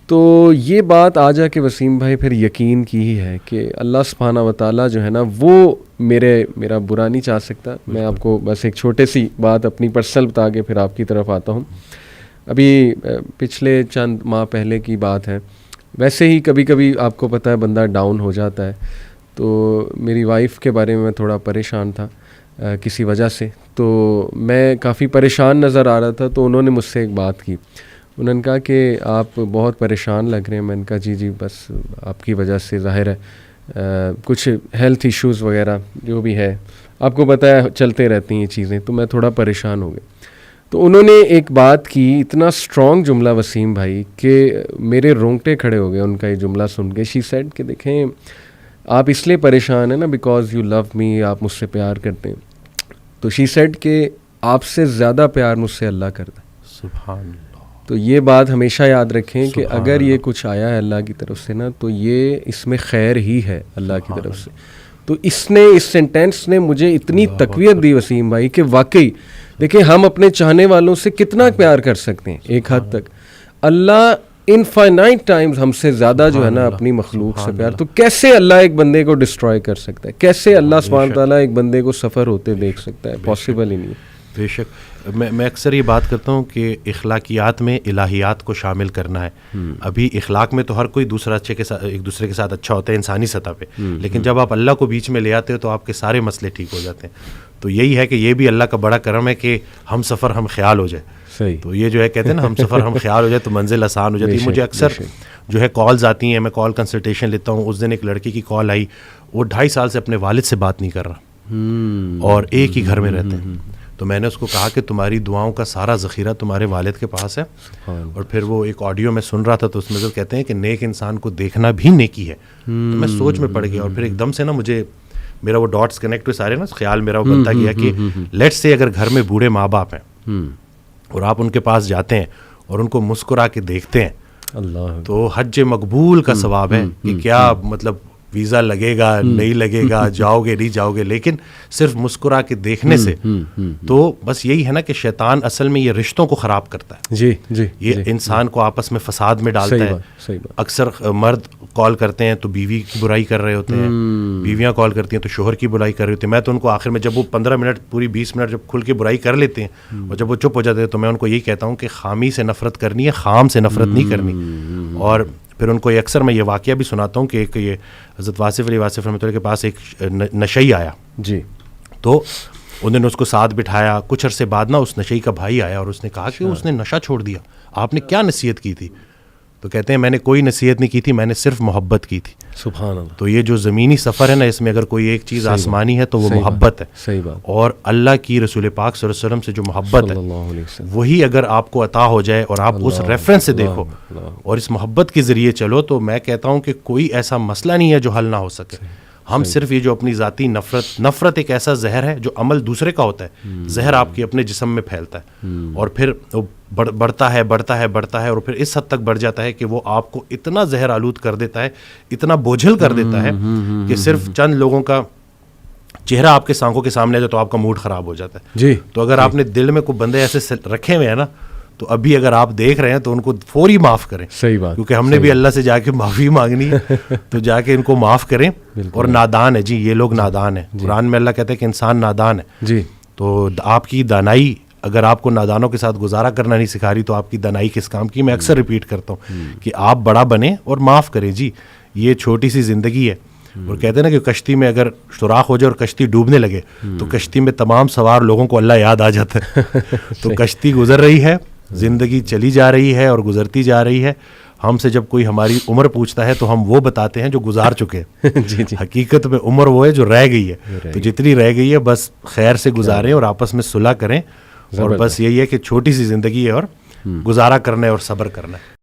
تو یہ بات آ جا کے وسیم بھائی پھر یقین کی ہی ہے کہ اللہ سبحانہ و تعالیٰ جو ہے نا وہ میرا برا نہیں چاہ سکتا. میں آپ کو بس ایک چھوٹے سی بات اپنی پرسنل بتا کے پھر آپ کی طرف آتا ہوں. ابھی پچھلے چند ماہ پہلے کی بات ہے. ویسے ہی کبھی کبھی آپ کو پتہ ہے بندہ ڈاؤن ہو جاتا ہے. تو میری وائف کے بارے میں تھوڑا پریشان تھا کسی وجہ سے. تو میں کافی پریشان نظر آ رہا تھا. تو انہوں نے مجھ سے ایک بات کی. انہوں نے کہا کہ آپ بہت پریشان لگ رہے ہیں. میں نے کہا جی بس آپ کی وجہ سے ظاہر ہے کچھ ہیلتھ ایشوز وغیرہ جو بھی ہے آپ کو پتہ ہے چلتے رہتی ہیں یہ چیزیں. تو میں تھوڑا پریشان ہو گیا. تو انہوں نے ایک بات کی, اتنا اسٹرانگ جملہ وسیم بھائی کہ میرے رونگٹے کھڑے ہو گئے ان کا یہ جملہ سن کے. شی سیڈ کہ دیکھیں آپ اس لیے پریشان ہیں نا بیکاز یو لو می, آپ مجھ سے پیار کرتے ہیں. تو شی سیڈ کہ آپ سے زیادہ پیار مجھ سے اللہ کرتا ہے. سبحان اللہ. تو یہ بات ہمیشہ یاد رکھیں کہ اگر یہ کچھ آیا ہے اللہ کی طرف سے نا تو یہ اس میں خیر ہی ہے اللہ کی طرف سے. تو اس سینٹینس نے مجھے اتنی تقویت دی وسیم بھائی کہ واقعی دیکھیں ہم اپنے چاہنے والوں سے کتنا پیار کر سکتے ہیں ایک حد تک. اللہ انفائنائٹ ٹائمز ہم سے زیادہ جو ہے نا اپنی مخلوق سے پیار. تو کیسے اللہ ایک بندے کو ڈسٹروائے کر سکتا ہے؟ کیسے اللہ سبحانہ تعالیٰ ایک بندے کو سفر ہوتے دیکھ سکتا ہے؟ پاسبل ہی نہیں. بے شک. میں اکثر یہ بات کرتا ہوں کہ اخلاقیات میں الہیات کو شامل کرنا ہے. ابھی اخلاق میں تو ہر کوئی ایک دوسرے کے ساتھ اچھا ہوتا ہے انسانی سطح پہ, لیکن جب آپ اللہ کو بیچ میں لے آتے ہو تو آپ کے سارے مسئلے ٹھیک ہو جاتے ہیں. تو یہی ہے کہ یہ بھی اللہ کا بڑا کرم ہے کہ ہم سفر ہم خیال ہو جائے. صحیح. تو یہ جو ہے کہتے ہیں نا ہم سفر ہم خیال ہو جائے تو منزل آسان ہو جاتی ہے. مجھے اکثر جو ہے کالز آتی ہیں, میں کال کنسلٹیشن لیتا ہوں. اس دن ایک لڑکی کی کال آئی, وہ 2.5 سال سے اپنے والد سے بات نہیں کر رہا اور ایک ہی گھر میں رہتے ہیں. تو میں نے اس کو کہا کہ تمہاری دعاؤں کا سارا ذخیرہ تمہارے والد کے پاس ہے. اور پھر وہ ایک آڈیو میں سن رہا تھا تو اس میں کہتے ہیں کہ نیک انسان کو دیکھنا بھی نیکی ہے. تو میں سوچ میں پڑ گیا اور پھر ایک دم سے نا مجھے میرا وہ ڈاٹس کنیکٹ ہوئے سارے نا, خیال میرا وہ بنتا گیا کہ لیٹس سے اگر گھر میں بوڑھے ماں باپ ہیں اور آپ ان کے پاس جاتے ہیں اور ان کو مسکرا کے دیکھتے ہیں اللہ, تو حج مقبول کا ثواب ہے. کہ کیا مطلب ویزا لگے گا نہیں لگے گا, جاؤ گے نہیں جاؤ گے, لیکن صرف مسکرا کے دیکھنے سے. تو بس یہی ہے نا کہ شیطان اصل میں یہ رشتوں کو خراب کرتا ہے. جی یہ انسان کو آپس میں فساد میں ڈالتا ہے. اکثر مرد کال کرتے ہیں تو بیوی کی برائی کر رہے ہوتے ہیں, بیویاں کال کرتی ہیں تو شوہر کی برائی کر رہے ہوتے ہیں. میں تو ان کو آخر میں جب وہ 15 منٹ پوری 20 منٹ جب کھل کے برائی کر لیتے ہیں اور جب وہ چپ ہو جاتے ہیں تو میں ان کو یہی کہتا ہوں کہ خامی سے نفرت کرنی ہے, خام سے نفرت نہیں کرنی. اور پھر ان کو اکثر میں یہ واقعہ بھی سناتا ہوں کہ ایک یہ حضرت واصف علی واصف رحمۃ اللہ کے پاس ایک نشئی آیا جی, تو انہوں نے اس کو ساتھ بٹھایا. کچھ عرصے بعد نا اس نشئی کا بھائی آیا اور اس نے کہا کہ اس نے نشہ چھوڑ دیا, آپ نے کیا نصیحت کی تھی؟ تو کہتے ہیں میں نے کوئی نصیحت نہیں کی تھی, میں نے صرف محبت کی تھی. سبحان اللہ. تو یہ جو زمینی سفر ہے نا, اس میں اگر کوئی ایک چیز آسمانی ہے تو وہ محبت ہے. صحیح بات. اور اللہ کی رسول پاک صلی اللہ علیہ وسلم سے جو محبت ہے وہی اگر آپ کو عطا ہو جائے اور آپ اس ریفرنس سے دیکھو اور اس محبت کے ذریعے چلو, تو میں کہتا ہوں کہ کوئی ایسا مسئلہ نہیں ہے جو حل نہ ہو سکے. ہم صرف یہ جو اپنی ذاتی نفرت ایک ایسا زہر ہے جو عمل دوسرے کا ہوتا ہے, زہر آپ کے اپنے جسم میں پھیلتا ہے اور پھر بڑھتا ہے اور پھر اس حد تک بڑھ جاتا ہے کہ وہ آپ کو اتنا زہر آلود کر دیتا ہے, اتنا بوجھل کر دیتا ہے کہ صرف چند لوگوں کا چہرہ آپ کے آنکھوں کے سامنے ہے تو آپ کا موڈ خراب ہو جاتا ہے. جی. تو اگر آپ نے دل میں کوئی بندے ایسے رکھے ہوئے ہیں نا, تو ابھی اگر آپ دیکھ رہے ہیں تو ان کو فوری معاف کریں. صحیح بات. کیونکہ ہم نے بھی اللہ سے جا کے معافی مانگنی ہے, تو جا کے ان کو معاف کریں. اور نادان ہے جی, یہ لوگ نادان ہیں. قرآن میں اللہ کہتا ہے کہ انسان نادان ہے. جی. تو آپ کی دانائی اگر آپ کو نادانوں کے ساتھ گزارا کرنا نہیں سکھا رہی تو آپ کی دانائی کس کام کی؟ میں اکثر ریپیٹ کرتا ہوں کہ آپ بڑا بنیں اور معاف کریں. جی, یہ چھوٹی سی زندگی ہے. اور کہتے ہیں نا کہ کشتی میں اگر سوراخ ہو جائے اور کشتی ڈوبنے لگے تو کشتی میں تمام سوار لوگوں کو اللہ یاد آ جاتا ہے. تو کشتی گزر رہی ہے, زندگی چلی جا رہی ہے اور گزرتی جا رہی ہے. ہم سے جب کوئی ہماری عمر پوچھتا ہے تو ہم وہ بتاتے ہیں جو گزار چکے. جی. حقیقت میں عمر وہ ہے جو رہ گئی ہے. تو جتنی رہ گئی ہے بس خیر سے گزاریں اور آپس میں صلح کریں. اور بس یہی ہے کہ چھوٹی سی زندگی ہے اور گزارا کرنا ہے اور صبر کرنا ہے.